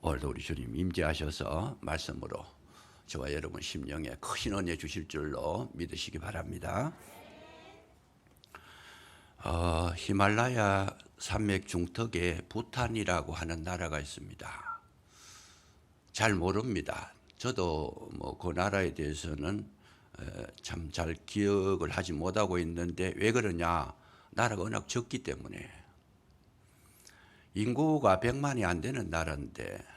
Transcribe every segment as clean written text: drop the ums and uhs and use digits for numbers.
오늘도 우리 주님 임재하셔서 말씀으로 저와 여러분 심령에 크신 은혜 주실 줄로 믿으시기 바랍니다. 히말라야 산맥 중턱에 부탄이라고 하는 나라가 있습니다. 잘 모릅니다. 저도 그 나라에 대해서는 참 잘 기억을 하지 못하고 있는데, 왜 그러냐? 나라가 워낙 적기 때문에. 인구가 100만이 안 되는 나라인데,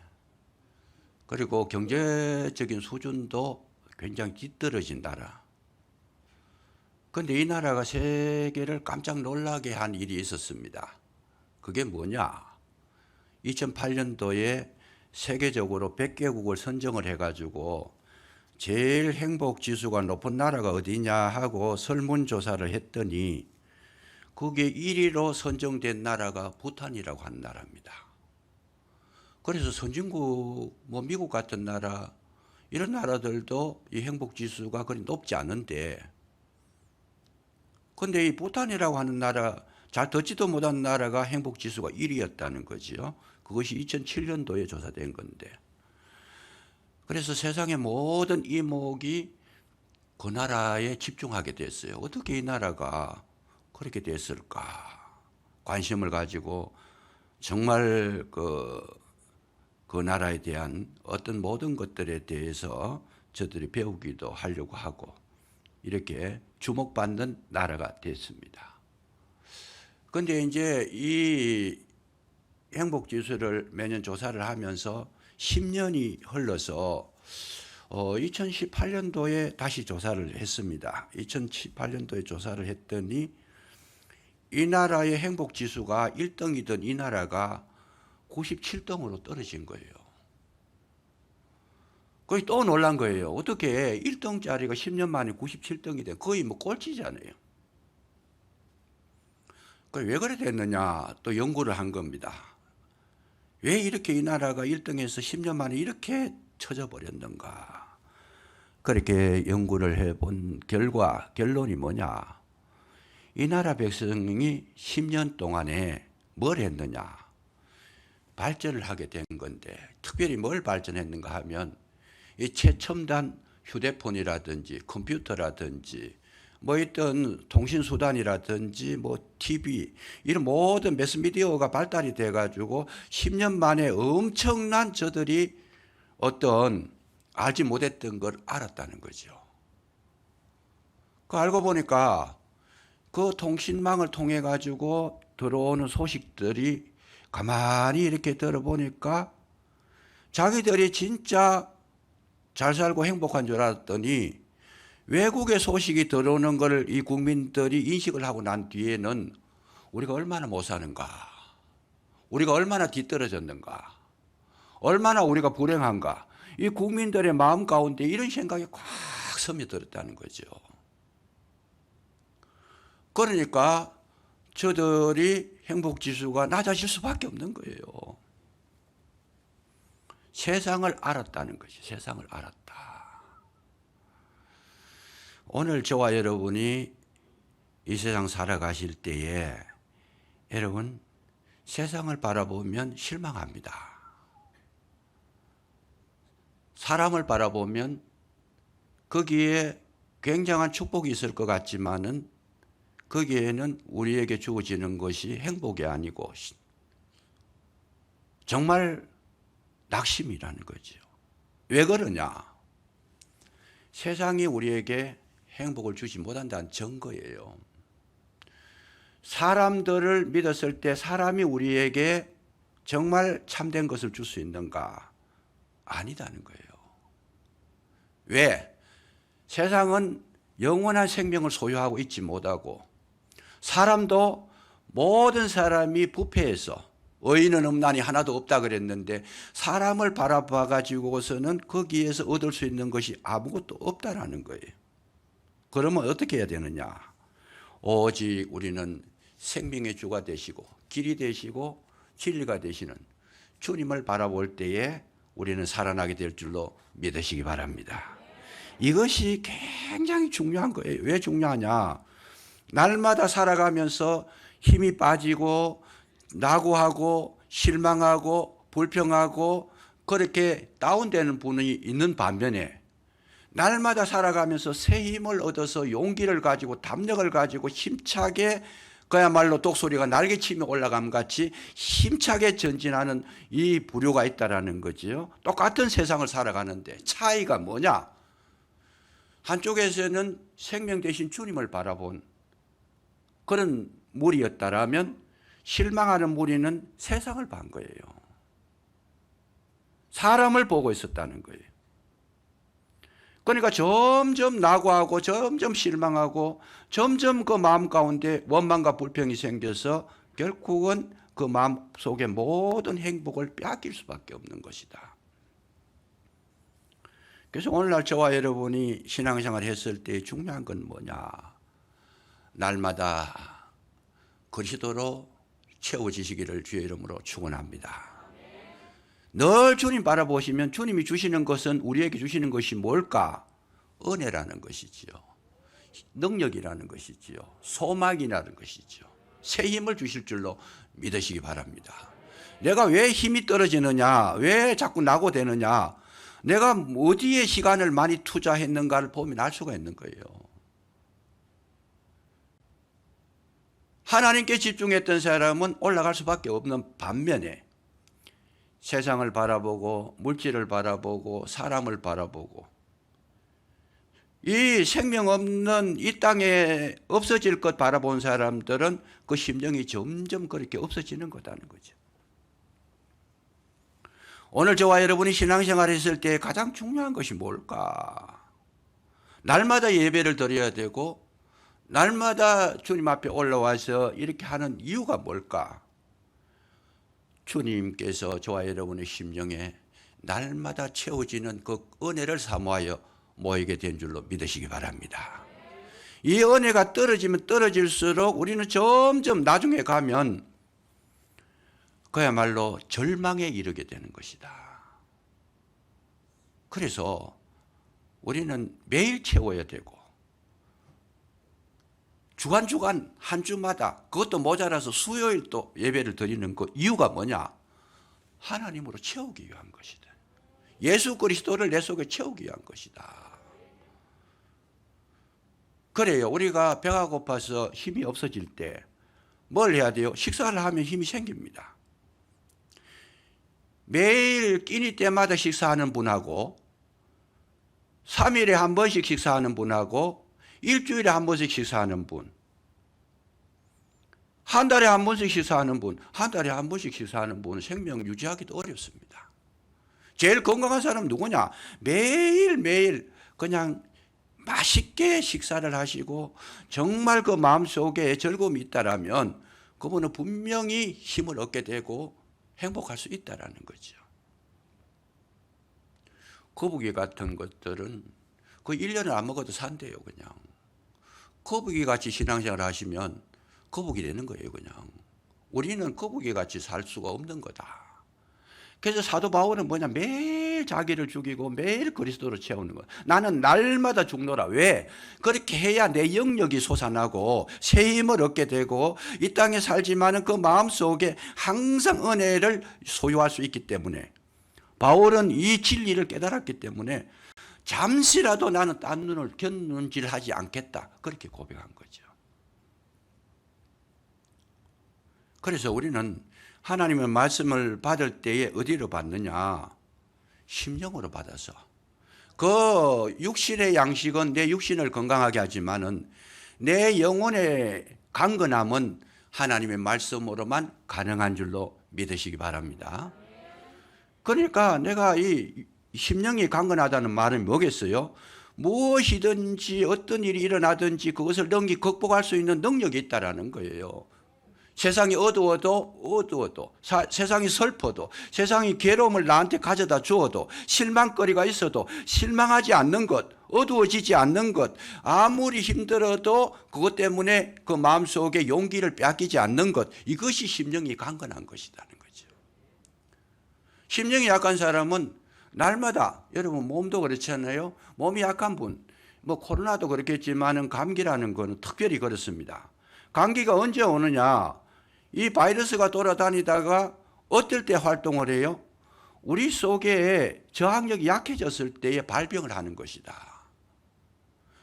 그리고 경제적인 수준도 굉장히 뒤떨어진 나라. 그런데 이 나라가 세계를 깜짝 놀라게 한 일이 있었습니다. 그게 뭐냐? 2008년도에 세계적으로 100개국을 선정을 해가지고 제일 행복 지수가 높은 나라가 어디냐 하고 설문조사를 했더니 그게 1위로 선정된 나라가 부탄이라고 하는 나라입니다. 그래서 선진국, 미국 같은 나라, 이런 나라들도 이 행복 지수가 그리 높지 않은데, 근데 이 부탄이라고 하는 나라, 잘 듣지도 못한 나라가 행복 지수가 1위였다는 거지요. 그것이 2007년도에 조사된 건데. 그래서 세상의 모든 이목이 그 나라에 집중하게 됐어요. 어떻게 이 나라가 그렇게 됐을까? 관심을 가지고 정말 그 나라에 대한 어떤 모든 것들에 대해서 저들이 배우기도 하려고 하고 이렇게 주목받는 나라가 됐습니다. 그런데 이제 이 행복지수를 매년 조사를 하면서 10년이 흘러서 2018년도에 다시 조사를 했습니다. 2018년도에 조사를 했더니 이 나라의 행복지수가 1등이던 이 나라가 97등으로 떨어진 거예요. 거의 또 놀란 거예요. 어떻게 1등짜리가 10년 만에 97등이 돼? 거의 꼴찌잖아요. 왜 그래 됐느냐? 또 연구를 한 겁니다. 왜 이렇게 이 나라가 1등에서 10년 만에 이렇게 처져 버렸는가? 그렇게 연구를 해본 결과, 결론이 뭐냐? 이 나라 백성이 10년 동안에 뭘 했느냐? 발전을 하게 된 건데, 특별히 뭘 발전했는가 하면 이 최첨단 휴대폰이라든지 컴퓨터라든지 있던 통신수단이라든지 TV 이런 모든 매스미디어가 발달이 돼가지고 10년 만에 엄청난 저들이 어떤 알지 못했던 걸 알았다는 거죠. 그 알고 보니까 그 통신망을 통해 가지고 들어오는 소식들이 가만히 이렇게 들어보니까 자기들이 진짜 잘 살고 행복한 줄 알았더니 외국의 소식이 들어오는 걸 이 국민들이 인식을 하고 난 뒤에는 우리가 얼마나 못 사는가, 우리가 얼마나 뒤떨어졌는가, 얼마나 우리가 불행한가, 이 국민들의 마음 가운데 이런 생각이 꽉 스며들었다는 거죠. 그러니까 저들이 행복지수가 낮아질 수밖에 없는 거예요. 세상을 알았다는 것이, 세상을 알았다. 오늘 저와 여러분이 이 세상 살아가실 때에 여러분 세상을 바라보면 실망합니다. 사람을 바라보면 거기에 굉장한 축복이 있을 것 같지만은 거기에는 우리에게 주어지는 것이 행복이 아니고 정말 낙심이라는 거죠. 왜 그러냐? 세상이 우리에게 행복을 주지 못한다는 증거예요. 사람들을 믿었을 때 사람이 우리에게 정말 참된 것을 줄 수 있는가? 아니다는 거예요. 왜? 세상은 영원한 생명을 소유하고 있지 못하고 사람도 모든 사람이 부패해서 의인은 없나니 하나도 없다 그랬는데 사람을 바라봐 가지고서는 거기에서 얻을 수 있는 것이 아무것도 없다라는 거예요. 그러면 어떻게 해야 되느냐? 오직 우리는 생명의 주가 되시고 길이 되시고 진리가 되시는 주님을 바라볼 때에 우리는 살아나게 될 줄로 믿으시기 바랍니다. 이것이 굉장히 중요한 거예요. 왜 중요하냐? 날마다 살아가면서 힘이 빠지고 낙오하고 실망하고 불평하고 그렇게 다운되는 분이 있는 반면에 날마다 살아가면서 새 힘을 얻어서 용기를 가지고 담력을 가지고 힘차게 그야말로 독수리가 날개치며 올라감 같이 힘차게 전진하는 이 부류가 있다라는 거지요. 똑같은 세상을 살아가는데 차이가 뭐냐? 한쪽에서는 생명 대신 주님을 바라본 그런 무리였다라면 실망하는 무리는 세상을 본 거예요. 사람을 보고 있었다는 거예요. 그러니까 점점 낙오하고 점점 실망하고 점점 그 마음 가운데 원망과 불평이 생겨서 결국은 그 마음 속의 모든 행복을 빼앗길 수밖에 없는 것이다. 그래서 오늘날 저와 여러분이 신앙생활을 했을 때 중요한 건 뭐냐? 날마다 그리스도로 채워지시기를 주의 이름으로 축원합니다. 늘 주님 바라보시면 주님이 주시는 것은 우리에게 주시는 것이 뭘까? 은혜라는 것이지요. 능력이라는 것이지요. 소망이라는 것이지요. 새 힘을 주실 줄로 믿으시기 바랍니다. 내가 왜 힘이 떨어지느냐? 왜 자꾸 낙오되느냐? 내가 어디에 시간을 많이 투자했는가를 보면 알 수가 있는 거예요. 하나님께 집중했던 사람은 올라갈 수밖에 없는 반면에 세상을 바라보고 물질을 바라보고 사람을 바라보고 이 생명 없는 이 땅에 없어질 것 바라본 사람들은 그 심정이 점점 그렇게 없어지는 거다는 거죠. 오늘 저와 여러분이 신앙생활을 했을 때 가장 중요한 것이 뭘까? 날마다 예배를 드려야 되고 날마다 주님 앞에 올라와서 이렇게 하는 이유가 뭘까? 주님께서 저와 여러분의 심령에 날마다 채워지는 그 은혜를 사모하여 모이게 된 줄로 믿으시기 바랍니다. 이 은혜가 떨어지면 떨어질수록 우리는 점점 나중에 가면 그야말로 절망에 이르게 되는 것이다. 그래서 우리는 매일 채워야 되고 주간주간 한 주마다 그것도 모자라서 수요일 또 예배를 드리는 그 이유가 뭐냐? 하나님으로 채우기 위한 것이다. 예수 그리스도를 내 속에 채우기 위한 것이다. 그래요. 우리가 배가 고파서 힘이 없어질 때 뭘 해야 돼요? 식사를 하면 힘이 생깁니다. 매일 끼니 때마다 식사하는 분하고 3일에 한 번씩 식사하는 분하고 일주일에 한 번씩 식사하는 분, 한 달에 한 번씩 식사하는 분, 한 달에 한 번씩 식사하는 분은 생명 유지하기도 어렵습니다. 제일 건강한 사람은 누구냐? 매일매일 그냥 맛있게 식사를 하시고 정말 그 마음속에 즐거움이 있다라면 그분은 분명히 힘을 얻게 되고 행복할 수 있다라는 거죠. 거북이 같은 것들은 그 1년을 안 먹어도 산대요, 그냥. 거북이 같이 신앙생활을 하시면 거북이 되는 거예요, 그냥. 우리는 거북이 같이 살 수가 없는 거다. 그래서 사도 바울은 뭐냐? 매일 자기를 죽이고 매일 그리스도로 채우는 거야. 나는 날마다 죽노라. 왜? 그렇게 해야 내 영역이 솟아나고 새 힘을 얻게 되고 이 땅에 살지만은 그 마음속에 항상 은혜를 소유할 수 있기 때문에 바울은 이 진리를 깨달았기 때문에 잠시라도 나는 딴 눈을 견눈질하지 않겠다. 그렇게 고백한 거죠. 그래서 우리는 하나님의 말씀을 받을 때에 어디로 받느냐? 심령으로 받아서. 그 육신의 양식은 내 육신을 건강하게 하지만은 내 영혼의 강건함은 하나님의 말씀으로만 가능한 줄로 믿으시기 바랍니다. 그러니까 내가 이 심령이 강건하다는 말은 뭐겠어요? 무엇이든지 어떤 일이 일어나든지 그것을 극복할 수 있는 능력이 있다라는 거예요. 세상이 어두워도 세상이 슬퍼도 세상이 괴로움을 나한테 가져다 주어도 실망거리가 있어도 실망하지 않는 것, 어두워지지 않는 것, 아무리 힘들어도 그것 때문에 그 마음속에 용기를 빼앗기지 않는 것, 이것이 심령이 강건한 것이라는 거죠. 심령이 약한 사람은 날마다, 여러분 몸도 그렇잖아요. 몸이 약한 분, 뭐 코로나도 그렇겠지만은 감기라는 거는 특별히 그렇습니다. 감기가 언제 오느냐? 이 바이러스가 돌아다니다가 어떨 때 활동을 해요? 우리 속에 저항력이 약해졌을 때에 발병을 하는 것이다.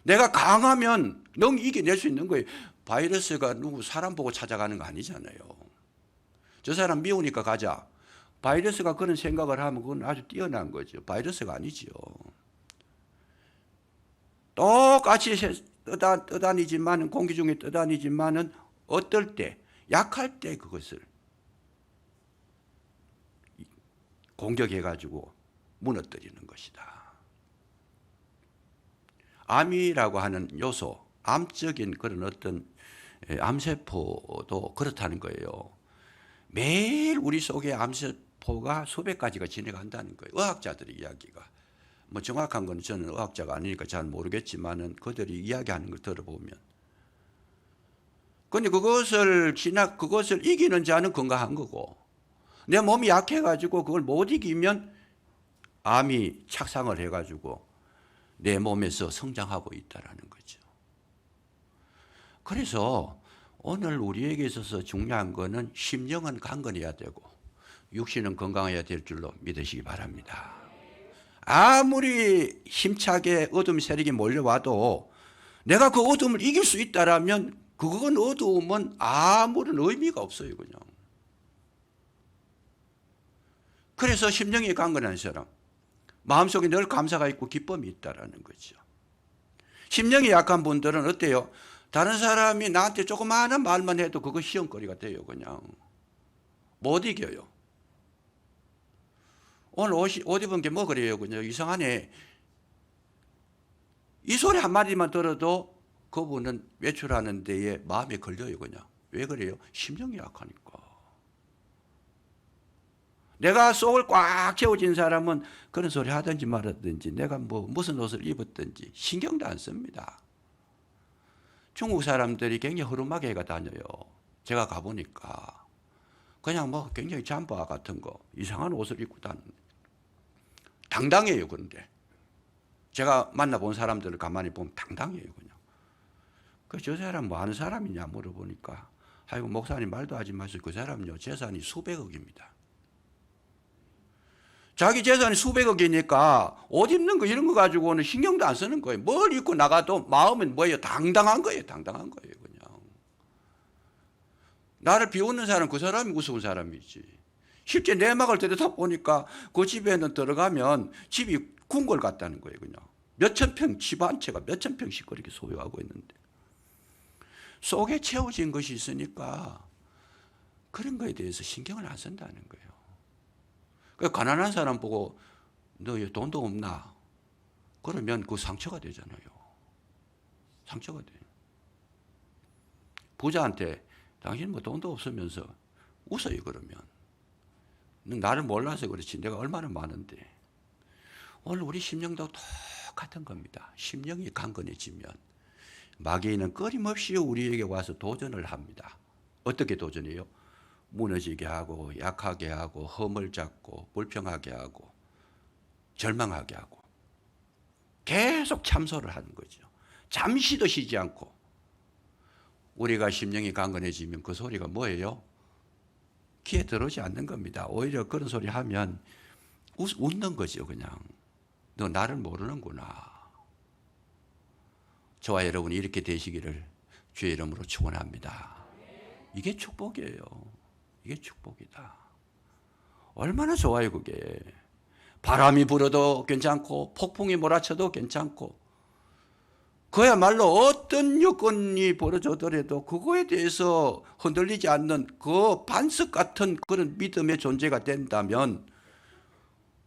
내가 강하면 능 이겨낼 수 있는 거예요. 바이러스가 누구 사람 보고 찾아가는 거 아니잖아요. 저 사람 미우니까 가자. 바이러스가 그런 생각을 하면 그건 아주 뛰어난 거죠. 바이러스가 아니지요. 똑같이 떠다니지만, 공기 중에 떠다니지만은 어떨 때, 약할 때 그것을 공격해가지고 무너뜨리는 것이다. 암이라고 하는 요소, 암적인 그런 어떤 암세포도 그렇다는 거예요. 매일 우리 속에 암세포가 수백 가지가 지나간다는 거예요. 의학자들의 이야기가. 뭐 정확한 건 저는 의학자가 아니니까 잘 모르겠지만은 그들이 이야기하는 걸 들어보면. 근데 그것을 이기는 자는 건강한 거고, 내 몸이 약해가지고 그걸 못 이기면 암이 착상을 해가지고 내 몸에서 성장하고 있다는 거죠. 그래서 오늘 우리에게 있어서 중요한 거는 심령은 강건해야 되고 육신은 건강해야 될 줄로 믿으시기 바랍니다. 아무리 힘차게 어둠 세력이 몰려와도 내가 그 어둠을 이길 수 있다라면 그건 어두움은 아무런 의미가 없어요, 그냥. 그래서 심령이 강건한 사람, 마음속에 늘 감사가 있고 기쁨이 있다라는 거죠. 심령이 약한 분들은 어때요? 다른 사람이 나한테 조그마한 말만 해도 그거 시험거리가 돼요, 그냥. 못 이겨요. 오늘 옷 입은 게 뭐 그래요, 그냥. 이상하네. 이 소리 한마디만 들어도 그분은 외출하는 데에 마음에 걸려요, 그냥. 왜 그래요? 심령이 약하니까. 내가 속을 꽉 채워진 사람은 그런 소리 하든지 말든지 내가 뭐 무슨 옷을 입었든지 신경도 안 씁니다. 중국 사람들이 굉장히 허름하게 해가 다녀요. 제가 가보니까 그냥 뭐 굉장히 잠바 같은 거 이상한 옷을 입고 다니는. 당당해요. 그런데 제가 만나본 사람들을 가만히 보면 당당해요. 그냥. 저 사람 뭐 하는 사람이냐 물어보니까 아이고 목사님 말도 하지 마시고 그 사람요 재산이 수백억입니다. 자기 재산이 수백억이니까 옷 입는 거 이런 거 가지고는 신경도 안 쓰는 거예요. 뭘 입고 나가도 마음은 뭐예요? 당당한 거예요. 당당한 거예요. 그냥. 나를 비웃는 사람 그 사람이 우스운 사람이지. 실제 내막을 들여다보니까 그 집에는 들어가면 집이 궁궐 같다는 거예요. 그냥. 몇천 평, 집 한 채가 몇천 평씩 그렇게 소유하고 있는데. 속에 채워진 것이 있으니까 그런 거에 대해서 신경을 안 쓴다는 거예요. 가난한 사람 보고 너 돈도 없나? 그러면 그 상처가 되잖아요. 상처가 돼요. 부자한테 당신 뭐 돈도 없으면서 웃어요 그러면. 너 나를 몰라서 그렇지 내가 얼마나 많은데. 오늘 우리 심령도 똑같은 겁니다. 심령이 강건해지면 마귀는 끊임없이 우리에게 와서 도전을 합니다. 어떻게 도전해요? 무너지게 하고 약하게 하고 험을 잡고 불평하게 하고 절망하게 하고 계속 참소를 하는 거죠. 잠시도 쉬지 않고. 우리가 심령이 강건해지면 그 소리가 뭐예요? 귀에 들어오지 않는 겁니다. 오히려 그런 소리 하면 웃는 거죠. 그냥 너 나를 모르는구나. 저와 여러분이 이렇게 되시기를 주의 이름으로 축원합니다. 이게 축복이에요. 이게 축복이다. 얼마나 좋아요 그게. 바람이 불어도 괜찮고 폭풍이 몰아쳐도 괜찮고 그야말로 어떤 여건이 벌어져더라도 그거에 대해서 흔들리지 않는 그 반석 같은 그런 믿음의 존재가 된다면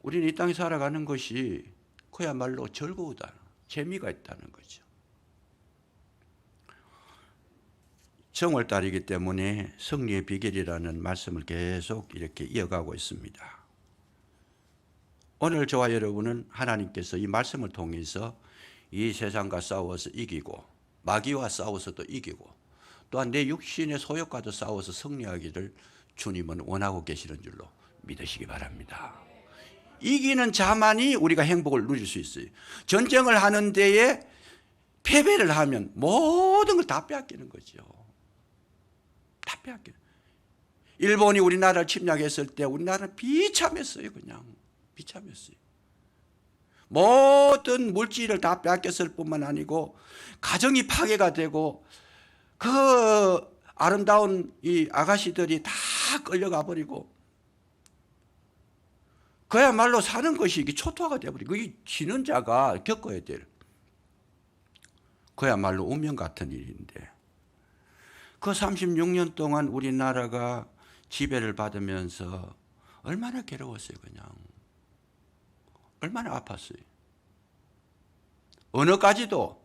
우리는 이 땅에 살아가는 것이 그야말로 즐거우다. 재미가 있다는 거죠. 정월달이기 때문에 승리의 비결이라는 말씀을 계속 이렇게 이어가고 있습니다. 오늘 저와 여러분은 하나님께서 이 말씀을 통해서 이 세상과 싸워서 이기고 마귀와 싸워서도 이기고 또한 내 육신의 소욕과도 싸워서 승리하기를 주님은 원하고 계시는 줄로 믿으시기 바랍니다. 이기는 자만이 우리가 행복을 누릴 수 있어요. 전쟁을 하는 데에 패배를 하면 모든 걸 다 빼앗기는 거죠. 다 빼앗겨요. 일본이 우리나라를 침략했을 때 우리나라는 비참했어요. 그냥 비참했어요. 모든 물질을 다 빼앗겼을 뿐만 아니고 가정이 파괴가 되고 그 아름다운 이 아가씨들이 다 끌려가 버리고 그야말로 사는 것이 이게 초토화가 되어버리고 이 지는 자가 겪어야 될 그야말로 운명 같은 일인데 그 36년 동안 우리나라가 지배를 받으면서 얼마나 괴로웠어요. 그냥 얼마나 아팠어요. 언어까지도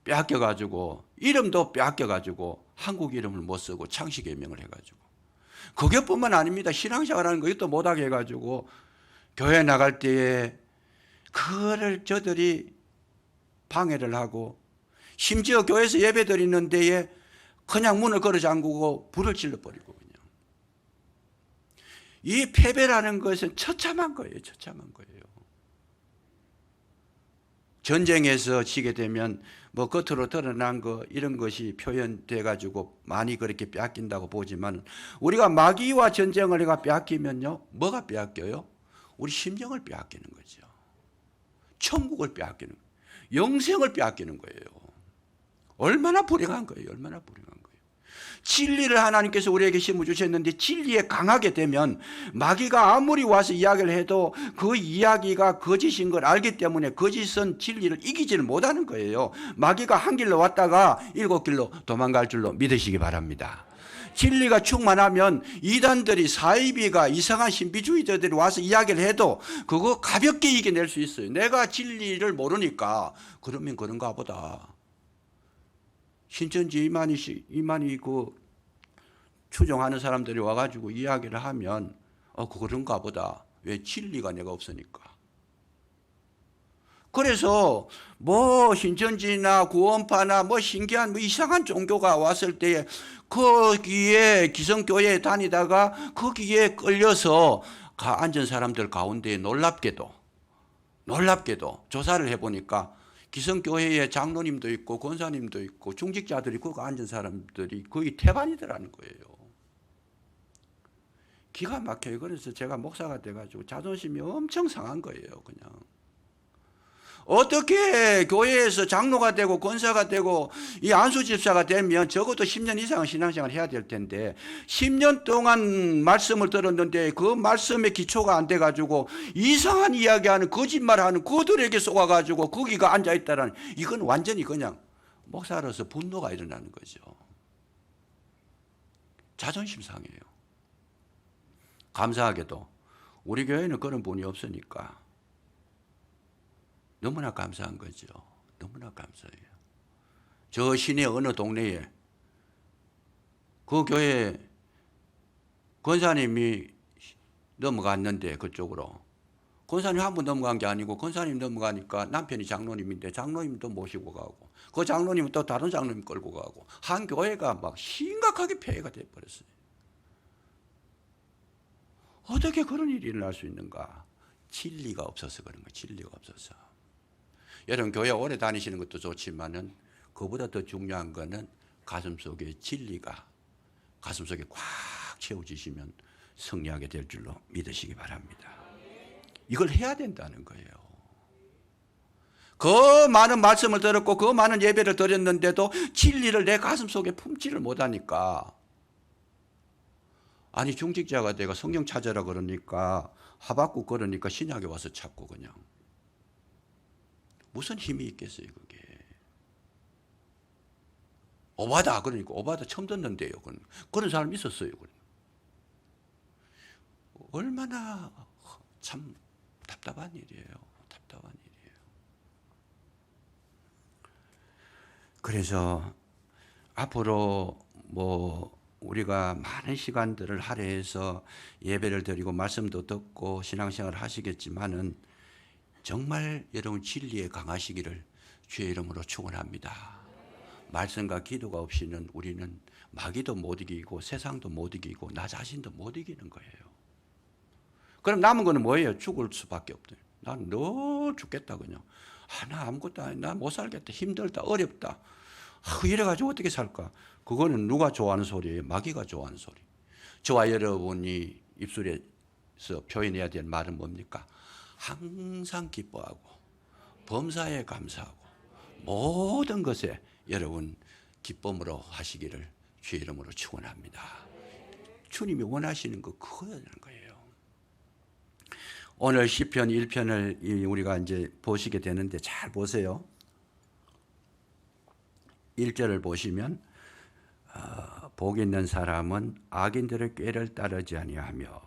빼앗겨가지고 이름도 빼앗겨가지고 한국 이름을 못 쓰고 창씨 개명을 해가지고 그게뿐만 아닙니다. 신앙생활하는 거 이것도 못하게 해가지고 교회 나갈 때에 그거를 저들이 방해를 하고 심지어 교회에서 예배 드리는 데에 그냥 문을 걸어 잠그고 불을 질러버리고 그냥. 이 패배라는 것은 처참한 거예요. 처참한 거예요. 전쟁에서 지게 되면 뭐 겉으로 드러난 거 이런 것이 표현돼 가지고 많이 그렇게 빼앗긴다고 보지만 우리가 마귀와 전쟁을 해가 빼앗기면요 뭐가 빼앗겨요? 우리 심령을 빼앗기는 거죠. 천국을 빼앗기는 거예요. 영생을 빼앗기는 거예요. 얼마나 불행한 거예요. 얼마나 불행한 거예요. 진리를 하나님께서 우리에게 심어주셨는데 진리에 강하게 되면 마귀가 아무리 와서 이야기를 해도 그 이야기가 거짓인 걸 알기 때문에 거짓은 진리를 이기지를 못하는 거예요. 마귀가 한 길로 왔다가 7길로 도망갈 줄로 믿으시기 바랍니다. 진리가 충만하면 이단들이 사이비가 이상한 신비주의자들이 와서 이야기를 해도 그거 가볍게 이겨낼 수 있어요. 내가 진리를 모르니까 그러면 그런가 보다. 신천지 이만희 그 추종하는 사람들이 와가지고 이야기를 하면 그런가 보다. 왜? 진리가 내가 없으니까. 그래서 뭐 신천지나 구원파나 뭐 신기한 뭐 이상한 종교가 왔을 때에 거기에 기성교회에 다니다가 거기에 끌려서 앉은 사람들 가운데 놀랍게도 조사를 해보니까 기성교회에 장로님도 있고 권사님도 있고 중직자들이 거기 앉은 사람들이 거의 태반이더라는 거예요. 기가 막혀요. 그래서 제가 목사가 돼가지고 자존심이 엄청 상한 거예요. 그냥 어떻게 교회에서 장로가 되고 권사가 되고 이 안수집사가 되면 적어도 10년 이상은 신앙생활을 해야 될 텐데 10년 동안 말씀을 들었는데 그 말씀의 기초가 안 돼가지고 이상한 이야기하는 거짓말하는 그들에게 속아가지고 거기가 앉아있다라는 이건 완전히 그냥 목사로서 분노가 일어나는 거죠. 자존심 상해요. 감사하게도 우리 교회는 그런 분이 없으니까 너무나 감사한 거죠. 너무나 감사해요. 저 시내 어느 동네에 그 교회 권사님이 넘어갔는데 그쪽으로 권사님 한 분 넘어간 게 아니고 권사님 넘어가니까 남편이 장로님인데 장로님도 모시고 가고 그 장로님은 또 다른 장로님 끌고 가고 한 교회가 막 심각하게 폐해가 돼버렸어요. 어떻게 그런 일이 일어날 수 있는가? 진리가 없어서 그런 거예요. 진리가 없어서. 여러분 교회 오래 다니시는 것도 좋지만은 그보다 더 중요한 거는 가슴속에 진리가 가슴속에 꽉 채워지시면 승리하게 될 줄로 믿으시기 바랍니다. 이걸 해야 된다는 거예요. 그 많은 말씀을 들었고 그 많은 예배를 드렸는데도 진리를 내 가슴속에 품지를 못하니까 아니 중직자가 내가 성경 찾아라 그러니까 하박국 그러니까 신약에 와서 찾고 그냥 무슨 힘이 있겠어요 그게. 오바다 그러니까 오바다 처음 듣는데요. 그런 사람이 있었어요. 얼마나 참 답답한 일이에요. 답답한 일이에요. 그래서 앞으로 뭐 우리가 많은 시간들을 할애해서 예배를 드리고 말씀도 듣고 신앙생활을 하시겠지만은 정말 여러분 진리에 강하시기를 주의 이름으로 축원합니다. 말씀과 기도가 없이는 우리는 마귀도 못 이기고 세상도 못 이기고 나 자신도 못 이기는 거예요. 그럼 남은 거는 뭐예요? 죽을 수밖에 없대요. 난 너 죽겠다 그냥. 나 아무것도 아니, 나 못 살겠다, 힘들다, 어렵다. 이래가지고 어떻게 살까? 그거는 누가 좋아하는 소리예요? 마귀가 좋아하는 소리. 저와 여러분이 입술에서 표현해야 될 말은 뭡니까? 항상 기뻐하고 범사에 감사하고 모든 것에 여러분 기쁨으로 하시기를 주의 이름으로 축원합니다. 주님이 원하시는 거 그거라는 거예요. 오늘 시편 1편을 우리가 이제 보시게 되는데 잘 보세요. 1절을 보시면 복 있는 사람은 악인들의 꾀를 따르지 아니하며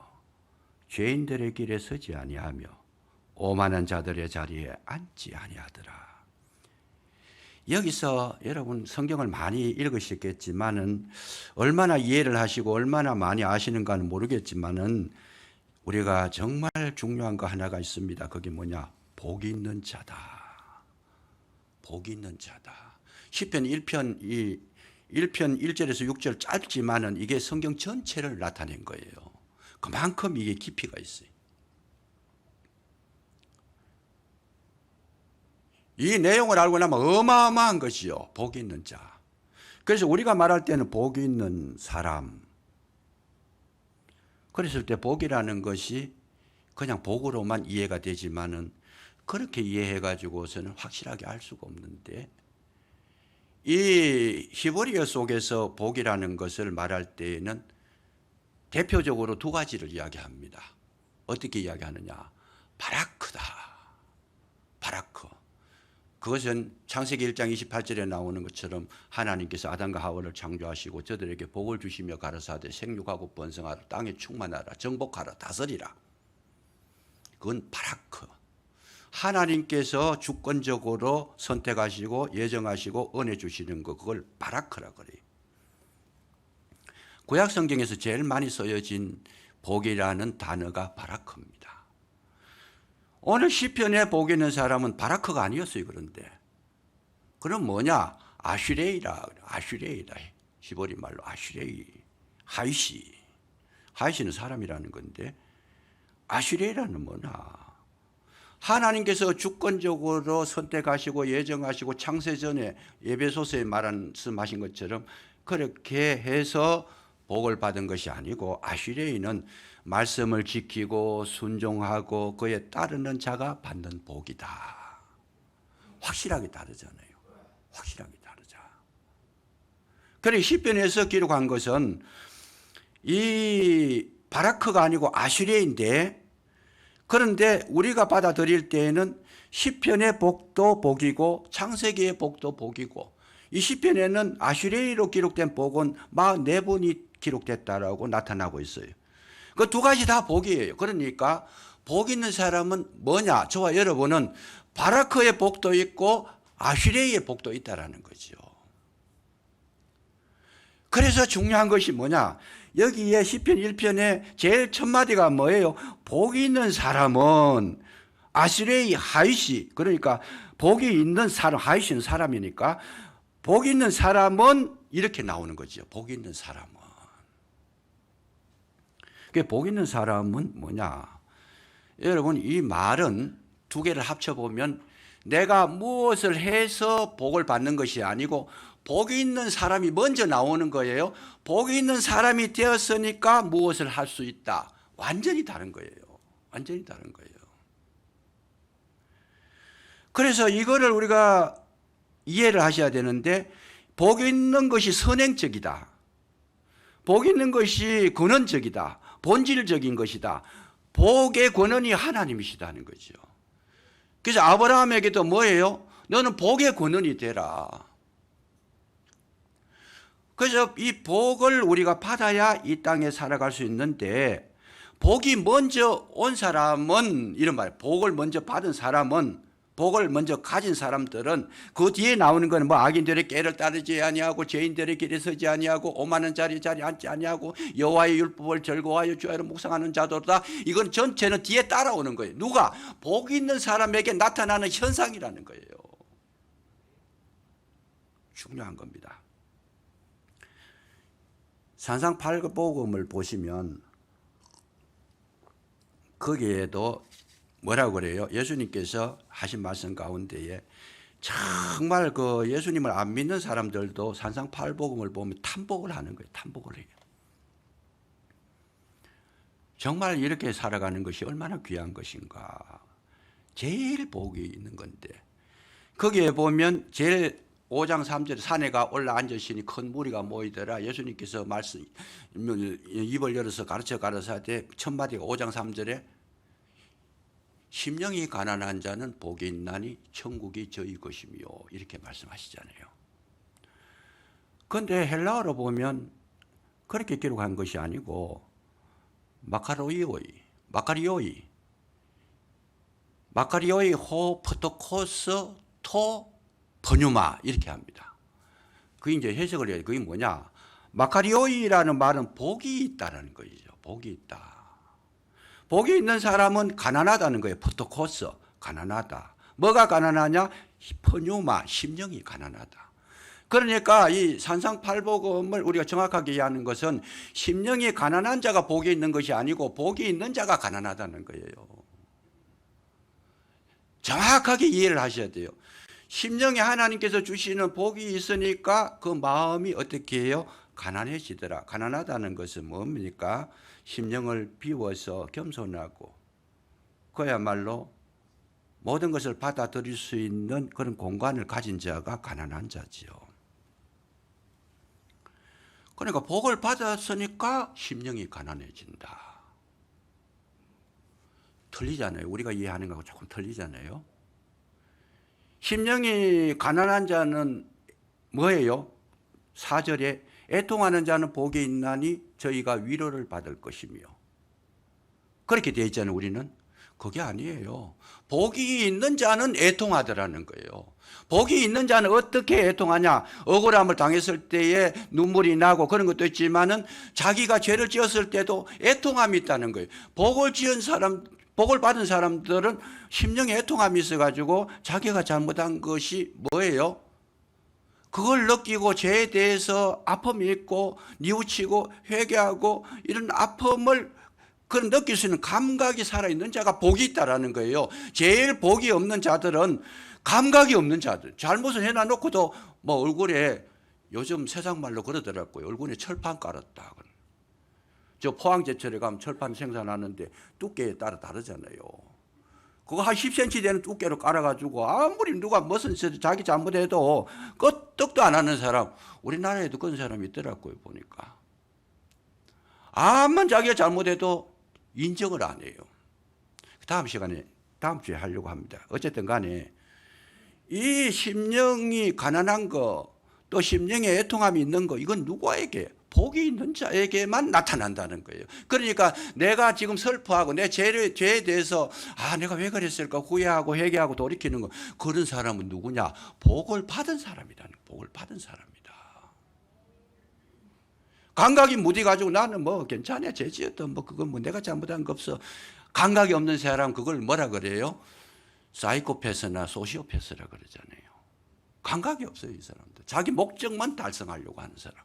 죄인들의 길에 서지 아니하며 오만한 자들의 자리에 앉지 아니하더라. 여기서 여러분 성경을 많이 읽으셨겠지만은 얼마나 이해를 하시고 얼마나 많이 아시는가는 모르겠지만은 우리가 정말 중요한 거 하나가 있습니다. 그게 뭐냐? 복이 있는 자다. 복이 있는 자다. 시편 1편 1절에서 6절 짧지만은 이게 성경 전체를 나타낸 거예요. 그만큼 이게 깊이가 있어요. 이 내용을 알고 나면 어마어마한 것이요. 복이 있는 자. 그래서 우리가 말할 때는 복이 있는 사람. 그랬을 때 복이라는 것이 그냥 복으로만 이해가 되지만은 그렇게 이해해가지고서는 확실하게 알 수가 없는데 이 히브리어 속에서 복이라는 것을 말할 때에는 대표적으로 두 가지를 이야기합니다. 어떻게 이야기하느냐? 바라크다. 바라크. 그것은 창세기 1장 28절에 나오는 것처럼 하나님께서 아담과 하와를 창조하시고 저들에게 복을 주시며 가라사대 생육하고 번성하라 땅에 충만하라 정복하라 다스리라. 그건 바라크. 하나님께서 주권적으로 선택하시고 예정하시고 은혜 주시는 거 그걸 바라크라 그래요. 구약 성경에서 제일 많이 쓰여진 복이라는 단어가 바라크입니다. 오늘 시편에 복 있는 사람은 바라크가 아니었어요. 그런데 그럼 뭐냐? 아슈레이라. 아슈레이라. 히브리 말로 아슈레이. 하이시. 하이시는 사람이라는 건데 아슈레이라는 뭐냐? 하나님께서 주권적으로 선택하시고 예정하시고 창세전에 에베소서에 말씀하신 것처럼 그렇게 해서 복을 받은 것이 아니고 아슈레이는 말씀을 지키고 순종하고 그에 따르는 자가 받는 복이다. 확실하게 다르잖아요. 확실하게 다르자. 그래 시편에서 기록한 것은 이 바라크가 아니고 아슈레인데 그런데 우리가 받아들일 때에는 시편의 복도 복이고 창세기의 복도 복이고 이 시편에는 아슈레이로 기록된 복은 44번이 기록됐다라고 나타나고 있어요. 그 두 가지 다 복이에요. 그러니까 복 있는 사람은 뭐냐? 저와 여러분은 바라크의 복도 있고 아슈레이의 복도 있다라는 거죠. 그래서 중요한 것이 뭐냐? 여기에 시편 1편에 제일 첫 마디가 뭐예요? 복 있는 사람은 아슈레이 하이시, 그러니까 복이 있는 사람, 하이시는 사람이니까 복 있는 사람은 이렇게 나오는 거죠. 복 있는 사람은. 복 있는 사람은 뭐냐? 여러분 이 말은 두 개를 합쳐보면 내가 무엇을 해서 복을 받는 것이 아니고 복이 있는 사람이 먼저 나오는 거예요. 복이 있는 사람이 되었으니까 무엇을 할 수 있다. 완전히 다른 거예요. 완전히 다른 거예요. 그래서 이거를 우리가 이해를 하셔야 되는데 복이 있는 것이 선행적이다. 복이 있는 것이 근원적이다. 본질적인 것이다. 복의 근원이 하나님이시다는 거죠. 그래서 아브라함에게도 뭐예요? 너는 복의 근원이 되라. 그래서 이 복을 우리가 받아야 이 땅에 살아갈 수 있는데 복이 먼저 온 사람은 이런 말, 복을 먼저 받은 사람은 복을 먼저 가진 사람들은 그 뒤에 나오는 건 뭐 악인들의 꾀를 따르지 아니하고 죄인들의 길에 서지 아니하고 오만한 자리에 앉지 아니하고 여호와의 율법을 즐거워하여 주야로 묵상하는 자도다. 이건 전체는 뒤에 따라오는 거예요. 누가? 복 있는 사람에게 나타나는 현상이라는 거예요. 중요한 겁니다. 산상팔복음을 보시면 거기에도 뭐라고 그래요? 예수님께서 하신 말씀 가운데에 정말 그 예수님을 안 믿는 사람들도 산상팔복음을 보면 탐복을 하는 거예요. 탐복을 해요. 정말 이렇게 살아가는 것이 얼마나 귀한 것인가. 제일 복이 있는 건데, 거기에 보면 제일 5장 3절에 산에가 올라앉으시니 큰 무리가 모이더라. 예수님께서 말씀 입을 열어서 가르쳐 가라사대 첫 마디가 5장 3절에 심령이 가난한 자는 복이 있나니 천국이 저희 것이며 이렇게 말씀하시잖아요. 그런데 헬라어로 보면 그렇게 기록한 것이 아니고 마카리오이 호 프토코스 토 버뉴마 이렇게 합니다. 그게 이제 해석을 해야 돼. 그게 뭐냐? 마카리오이라는 말은 복이 있다라는 거죠. 복이 있다. 복이 있는 사람은 가난하다는 거예요. 프토코스 가난하다. 뭐가 가난하냐? 퍼뉴마 심령이 가난하다. 그러니까 이 산상팔복음을 우리가 정확하게 이해하는 것은 심령이 가난한 자가 복이 있는 것이 아니고 복이 있는 자가 가난하다는 거예요. 정확하게 이해를 하셔야 돼요. 심령에 하나님께서 주시는 복이 있으니까 그 마음이 어떻게 해요? 가난해지더라. 가난하다는 것은 뭡니까? 심령을 비워서 겸손하고 그야말로 모든 것을 받아들일 수 있는 그런 공간을 가진 자가 가난한 자지요. 그러니까 복을 받았으니까 심령이 가난해진다. 틀리잖아요. 우리가 이해하는 거하고 조금 틀리잖아요. 심령이 가난한 자는 뭐예요? 4절에 애통하는 자는 복이 있나니 저희가 위로를 받을 것이며 그렇게 되어 있잖아요. 우리는 그게 아니에요. 복이 있는 자는 애통하더라는 거예요. 복이 있는 자는 어떻게 애통하냐? 억울함을 당했을 때에 눈물이 나고 그런 것도 있지만은 자기가 죄를 지었을 때도 애통함이 있다는 거예요. 복을 받은 사람들은 심령에 애통함이 있어가지고 자기가 잘못한 것이 뭐예요? 그걸 느끼고 죄에 대해서 아픔이 있고 뉘우치고 회개하고 이런 아픔을 그런 느낄 수 있는 감각이 살아있는 자가 복이 있다라는 거예요. 제일 복이 없는 자들은 감각이 없는 자들. 잘못을 해놔놓고도 뭐 얼굴에 요즘 세상 말로 그러더라고요. 얼굴에 철판 깔았다. 저 포항제철에 가면 철판 생산하는데 두께에 따라 다르잖아요. 그거 한 10cm 되는 두께로 깔아가지고 아무리 누가 무슨 자기 잘못해도 끄떡도 안 하는 사람, 우리나라에도 그런 사람이 있더라고요. 보니까 암만 자기가 잘못해도 인정을 안 해요. 다음 주에 하려고 합니다. 어쨌든 간에 이 심령이 가난한 거, 또 심령에 애통함이 있는 거, 이건 누구에게? 복이 있는 자에게만 나타난다는 거예요. 그러니까 내가 지금 슬퍼하고 내 죄에 대해서 내가 왜 그랬을까 후회하고 회개하고 돌이키는 거, 그런 사람은 누구냐? 복을 받은 사람이라는 거예요. 복을 받은 사람이다. 감각이 무디가지고 나는 뭐 괜찮아, 죄지었던 뭐 그건 뭐 내가 잘못한 거 없어. 감각이 없는 사람, 그걸 뭐라 그래요? 사이코패스나 소시오패스라 그러잖아요. 감각이 없어요, 이 사람들. 자기 목적만 달성하려고 하는 사람.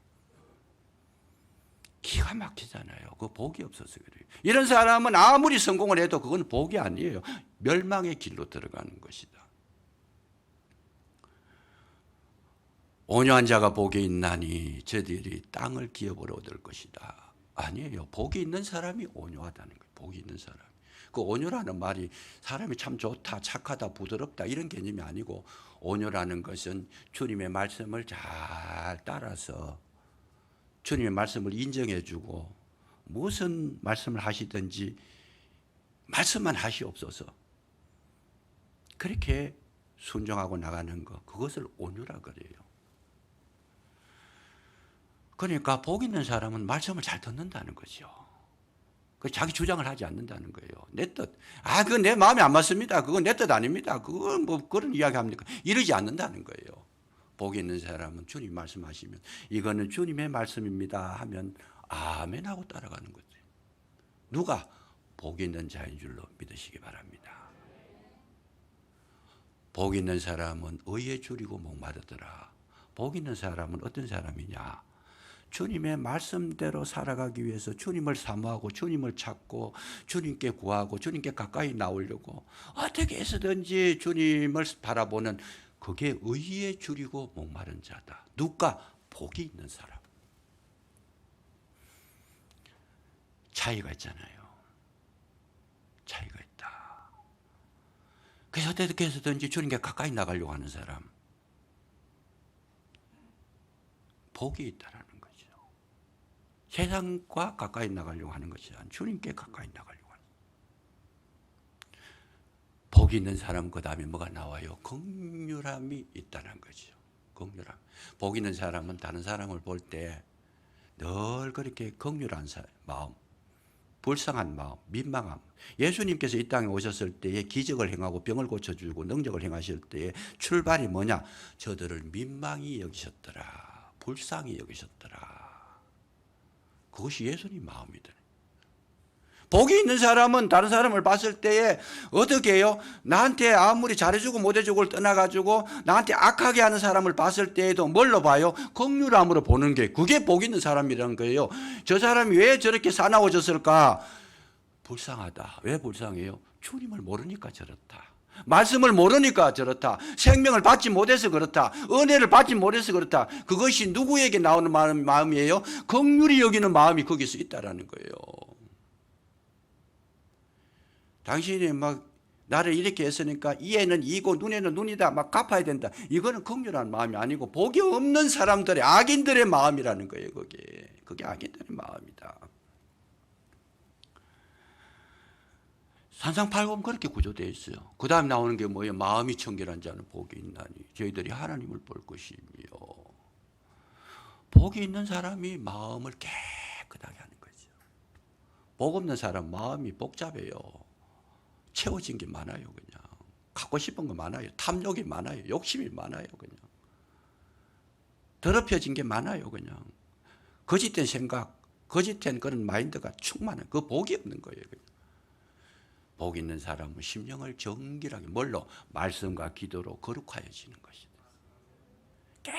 기가 막히잖아요. 그 복이 없어서 그래요. 이런 사람은 아무리 성공을 해도 그건 복이 아니에요. 멸망의 길로 들어가는 것이다. 온유한 자가 복이 있나니 저들이 땅을 기업으로 얻을 것이다. 아니에요. 복이 있는 사람이 온유하다는 거예요. 복이 있는 사람. 그 온유라는 말이 사람이 참 좋다, 착하다, 부드럽다 이런 개념이 아니고, 온유라는 것은 주님의 말씀을 잘 따라서 주님의 말씀을 인정해주고 무슨 말씀을 하시든지 말씀만 하시옵소서, 그렇게 순종하고 나가는 것, 그것을 온유라 그래요. 그러니까 복 있는 사람은 말씀을 잘 듣는다는 거죠. 자기 주장을 하지 않는다는 거예요. 내 뜻. 그건 내 마음에 안 맞습니다. 그건 내 뜻 아닙니다. 그건 뭐 그런 이야기 합니까? 이러지 않는다는 거예요. 복이 있는 사람은 주님 말씀하시면 이거는 주님의 말씀입니다 하면 아멘 하고 따라가는 거죠. 누가? 복이 있는 자인 줄로 믿으시기 바랍니다. 복 있는 사람은 의에 줄이고 목마르더라. 복 있는 사람은 어떤 사람이냐? 주님의 말씀대로 살아가기 위해서 주님을 사모하고 주님을 찾고 주님께 구하고 주님께 가까이 나오려고 어떻게 해서든지 주님을 바라보는, 그게 의에 줄이고 목마른 자다. 누가? 복이 있는 사람. 차이가 있잖아요. 차이가 있다. 그래서 어떻게 해서든지 주님께 가까이 나가려고 하는 사람, 복이 있다라는 거죠. 세상과 가까이 나가려고 하는 것이 아니라 주님께 가까이 나가려고 하는. 복이 있는 사람 그 다음에 뭐가 나와요? 긍휼함이 있다는 거죠. 긍휼함. 복 있는 사람은 다른 사람을 볼 때 늘 그렇게 긍휼한 마음, 불쌍한 마음, 민망함. 예수님께서 이 땅에 오셨을 때에 기적을 행하고 병을 고쳐주고 능력을 행하실 때에 출발이 뭐냐? 저들을 민망히 여기셨더라. 불쌍히 여기셨더라. 그것이 예수님 마음이다. 복이 있는 사람은 다른 사람을 봤을 때에 어떻게 해요? 나한테 아무리 잘해주고 못해주고를 떠나가지고 나한테 악하게 하는 사람을 봤을 때에도 뭘로 봐요? 긍휼함으로 보는 게, 그게 복 있는 사람이라는 거예요. 저 사람이 왜 저렇게 사나워졌을까? 불쌍하다. 왜 불쌍해요? 주님을 모르니까 저렇다. 말씀을 모르니까 저렇다. 생명을 받지 못해서 그렇다. 은혜를 받지 못해서 그렇다. 그것이 누구에게 나오는 마음이에요? 긍휼히 여기는 마음이 거기서 있다라는 거예요. 당신이 막 나를 이렇게 했으니까 이에는 이고 눈에는 눈이다, 막 갚아야 된다. 이거는 긍휼한 마음이 아니고 복이 없는 사람들의, 악인들의 마음이라는 거예요. 그게 악인들의 마음이다. 산상팔곡은 그렇게 구조되어 있어요. 그 다음 나오는 게 뭐예요? 마음이 청결한 자는 복이 있나니 저희들이 하나님을 볼 것이며. 복이 있는 사람이 마음을 깨끗하게 하는 거죠. 복 없는 사람 마음이 복잡해요. 채워진 게 많아요. 그냥 갖고 싶은 거 많아요. 탐욕이 많아요. 욕심이 많아요. 그냥 더럽혀진 게 많아요. 그냥 거짓된 생각, 거짓된 그런 마인드가 충만한, 그 복이 없는 거예요. 그냥. 복 있는 사람은 심령을 정결하게, 뭘로? 말씀과 기도로 거룩하여지는 것이다.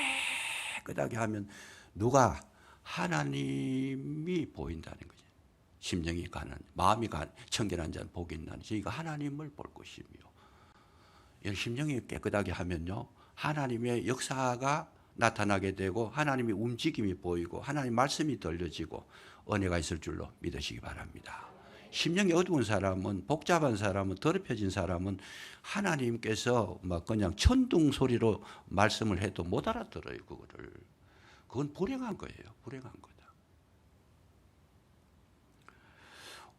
깨끗하게 하면 누가? 하나님이 보인다는 거죠. 심령이 가난, 마음이 청결한 자는 복이 있나니 저희가 하나님을 볼 것이며. 심령이 깨끗하게 하면요, 하나님의 역사가 나타나게 되고 하나님의 움직임이 보이고 하나님의 말씀이 들려지고 은혜가 있을 줄로 믿으시기 바랍니다. 심령이 어두운 사람은, 복잡한 사람은, 더럽혀진 사람은 하나님께서 막 그냥 천둥 소리로 말씀을 해도 못 알아들어요. 그건 불행한 거예요. 불행한 거다.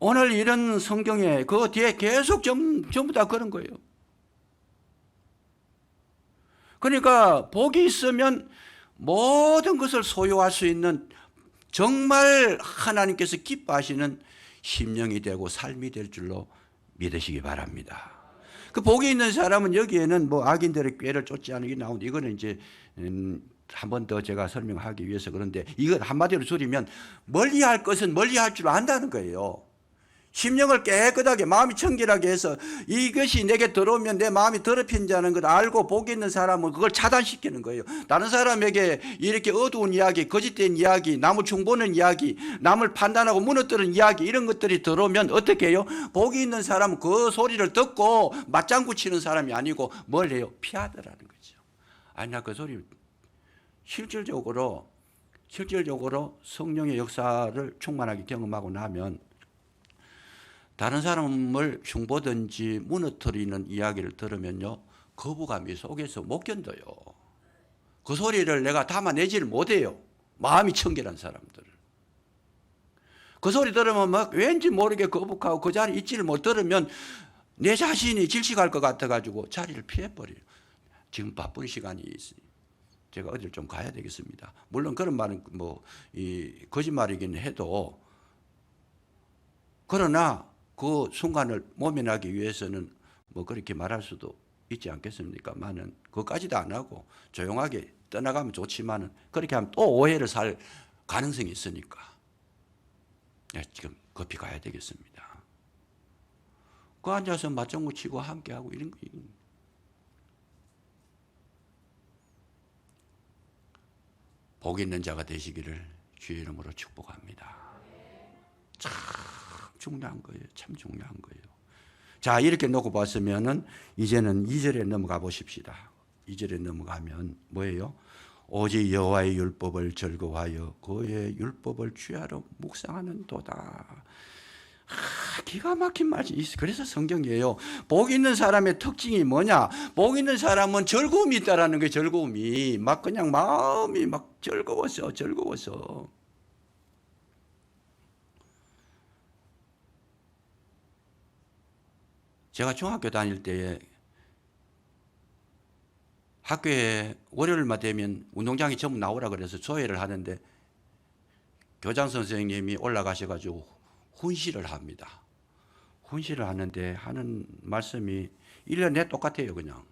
오늘 이런 성경에 그 뒤에 계속 전부 다 그런 거예요. 그러니까 복이 있으면 모든 것을 소유할 수 있는, 정말 하나님께서 기뻐하시는 심령이 되고 삶이 될 줄로 믿으시기 바랍니다. 그 복이 있는 사람은, 여기에는 뭐 악인들의 꾀를 쫓지 않으기 나오는데, 이거는 이제 한 번 더 제가 설명하기 위해서 그런데, 이걸 한마디로 줄이면 멀리할 것은 멀리할 줄 안다는 거예요. 심령을 깨끗하게, 마음이 청결하게 해서 이것이 내게 들어오면 내 마음이 더럽힌다는 걸 알고 복이 있는 사람은 그걸 차단시키는 거예요. 다른 사람에게 이렇게 어두운 이야기, 거짓된 이야기, 남을 중보는 이야기, 남을 판단하고 무너뜨리는 이야기, 이런 것들이 들어오면 어떻게 해요? 복이 있는 사람은 그 소리를 듣고 맞장구 치는 사람이 아니고 뭘 해요? 피하더라는 거죠. 아니, 나 그 소리 실질적으로 성령의 역사를 충만하게 경험하고 나면 다른 사람을 흉보든지 무너뜨리는 이야기를 들으면요, 거부감이 속에서 못 견뎌요. 그 소리를 내가 담아내지를 못해요. 마음이 청결한 사람들. 그 소리 들으면 막 왠지 모르게 거북하고 그 자리에 있지를 못, 들으면 내 자신이 질식할 것 같아가지고 자리를 피해버려요. 지금 바쁜 시간이 있어요. 제가 어딜 좀 가야 되겠습니다. 물론 그런 말은 거짓말이긴 해도, 그러나 그 순간을 모면하기 위해서는 뭐 그렇게 말할 수도 있지 않겠습니까만은, 그것까지도 안 하고 조용하게 떠나가면 좋지만은, 그렇게 하면 또 오해를 살 가능성이 있으니까 지금 급히 가야 되겠습니다. 그 앉아서 맞장구 치고 함께하고 이런 거, 복 있는 자가 되시기를 주의 이름으로 축복합니다. 참 중요한 거예요. 참 중요한 거예요. 자, 이렇게 놓고 봤으면은 이제는 2절에 넘어가 보십시다. 2절에 넘어가면 뭐예요? 오직 여호와의 율법을 즐거워하여 그의 율법을 주야로 묵상하는 도다. 기가 막힌 말이 있어. 그래서 성경이에요. 복 있는 사람의 특징이 뭐냐? 복 있는 사람은 즐거움이 있다라는 거예요. 즐거움이 막 그냥 마음이 막 즐거웠어. 제가 중학교 다닐 때에 학교에 월요일만 되면 운동장에 전부 나오라 그래서 조회를 하는데 교장 선생님이 올라가셔가지고 훈시를 합니다. 훈시를 하는데 하는 말씀이 1년 내 똑같아요. 그냥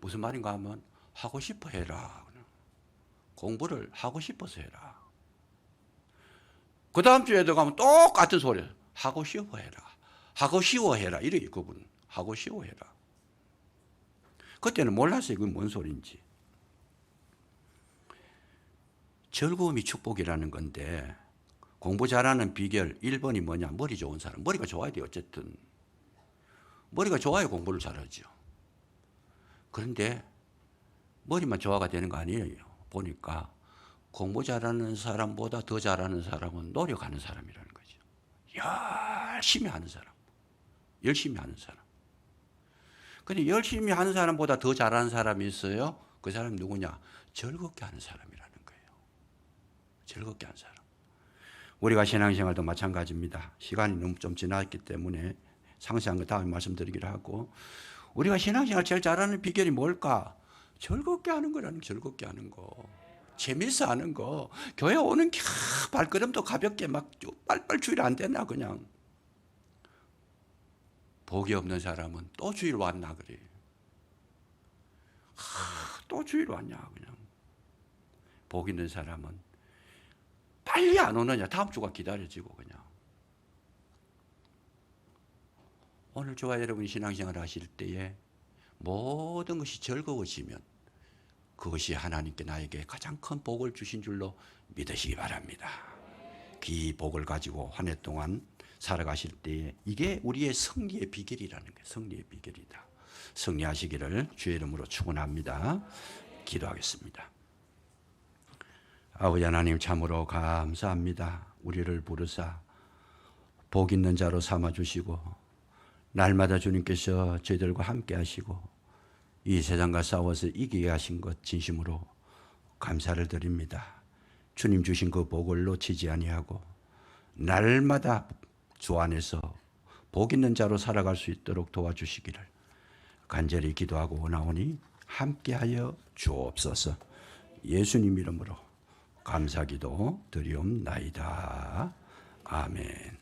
무슨 말인가 하면 하고 싶어 해라. 공부를 하고 싶어서 해라. 그 다음 주에도 가면 똑같은 소리. 하고 쉬워 해라. 하고 쉬워 해라. 이렇게 그분 하고 쉬워 해라. 그때는 몰랐어요. 그게 뭔 소리인지. 즐거움이 축복이라는 건데 공부 잘하는 비결 1번이 뭐냐? 머리 좋은 사람. 머리가 좋아야 돼요. 어쨌든. 머리가 좋아야 공부를 잘하죠. 그런데 머리만 좋아가 되는 거 아니에요. 보니까 공부 잘하는 사람보다 더 잘하는 사람은 노력하는 사람이라는 거죠. 열심히 하는 사람. 열심히 하는 사람. 근데 열심히 하는 사람보다 더 잘하는 사람이 있어요. 그 사람이 누구냐? 즐겁게 하는 사람이라는 거예요. 즐겁게 하는 사람. 우리가 신앙생활도 마찬가지입니다. 시간이 너무 좀 지났기 때문에 상세한 거 다음에 말씀드리기로 하고, 우리가 신앙생활 제일 잘하는 비결이 뭘까? 즐겁게 하는 거라는 거. 즐겁게 하는 거. 재밌어 하는 거. 교회 오는 발걸음도 가볍게 막 빨빨 주일 안 되나 그냥. 복이 없는 사람은 또 주일 왔나 그래. 또 주일 왔냐 그냥. 복 있는 사람은 빨리 안 오느냐. 다음 주가 기다려지고 그냥. 오늘 저와 여러분이 신앙생활 하실 때에 모든 것이 즐거워지면 그것이 하나님께 나에게 가장 큰 복을 주신 줄로 믿으시기 바랍니다. 그 복을 가지고 한 해 동안 살아가실 때에 이게 우리의 승리의 비결이라는 거예요. 승리의 비결이다. 승리하시기를 주의 이름으로 축원합니다. 기도하겠습니다. 아버지 하나님 참으로 감사합니다. 우리를 부르사 복 있는 자로 삼아주시고 날마다 주님께서 저희들과 함께 하시고 이 세상과 싸워서 이기게 하신 것 진심으로 감사를 드립니다. 주님 주신 그 복을 놓치지 아니하고 날마다 주 안에서 복 있는 자로 살아갈 수 있도록 도와주시기를 간절히 기도하고 원하오니 함께하여 주옵소서. 예수님 이름으로 감사기도 드리옵나이다. 아멘.